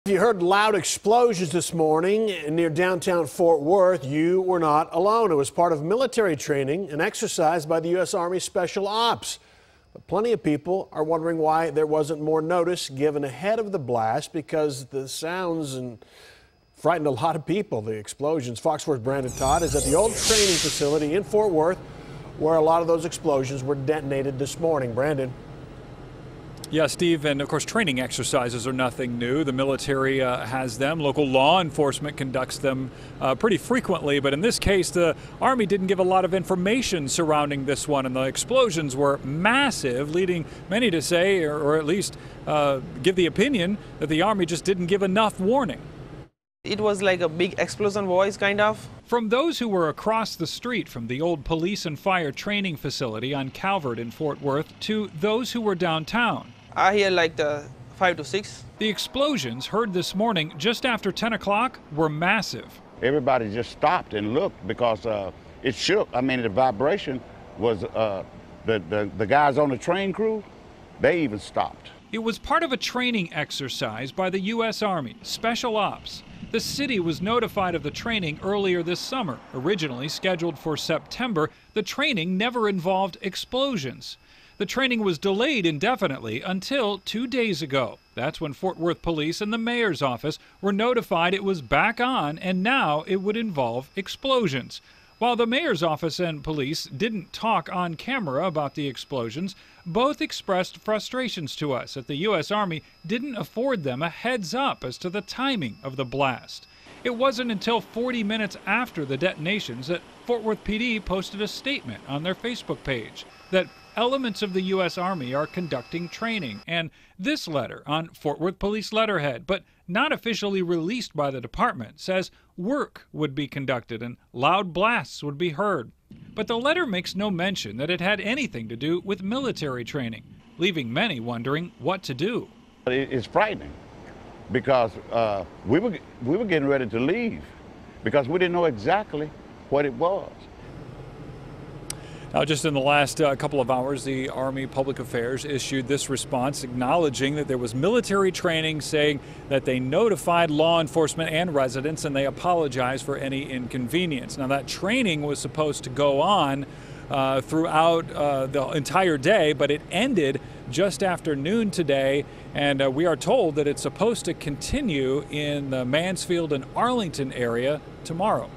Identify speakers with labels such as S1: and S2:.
S1: If you heard loud explosions this morning near downtown Fort Worth, you were not alone. It was part of military training, an exercise by the U.S. Army Special Ops. But plenty of people are wondering why there wasn't more notice given ahead of the blast, because the sounds frightened a lot of people, the explosions. Fox 4's Brandon Todd is at the old training facility in Fort Worth, where a lot of those explosions were detonated this morning. Brandon.
S2: Yeah, Steve, and of course training exercises are nothing new. The military has them. Local law enforcement conducts them pretty frequently, but in this case the Army didn't give a lot of information surrounding this one, and the explosions were massive, leading many to say, or at least give the opinion, that the Army just didn't give enough warning.
S3: It was like a big explosion voice, kind of.
S2: From those who were across the street from the old police and fire training facility on Calvert in Fort Worth to those who were downtown.
S3: I hear like the 5 to 6.
S2: The explosions heard this morning just after 10 o'clock were massive.
S4: Everybody just stopped and looked because it shook. I mean, the vibration was, the guys on the train crew, they even stopped.
S2: It was part of a training exercise by the U.S. Army, Special Ops. The city was notified of the training earlier this summer. Originally scheduled for September, the training never involved explosions. The training was delayed indefinitely until 2 days ago. That's when Fort Worth Police and the mayor's office were notified it was back on, and now it would involve explosions. While the mayor's office and police didn't talk on camera about the explosions, both expressed frustrations to us that the U.S. Army didn't afford them a heads up as to the timing of the blast. It wasn't until 40 minutes after the detonations that Fort Worth PD posted a statement on their Facebook page that elements of the U.S. Army are conducting training, and this letter on Fort Worth Police letterhead, but not officially released by the department, says work would be conducted and loud blasts would be heard. But the letter makes no mention that it had anything to do with military training, leaving many wondering what to do.
S4: It's frightening because we were getting ready to leave because we didn't know exactly what it was.
S2: Now, just in the last couple of hours, the Army Public Affairs issued this response acknowledging that there was military training, saying that they notified law enforcement and residents and they apologized for any inconvenience. Now, that training was supposed to go on throughout the entire day, but it ended just after noon today, and we are told that it's supposed to continue in the Mansfield and Arlington area tomorrow.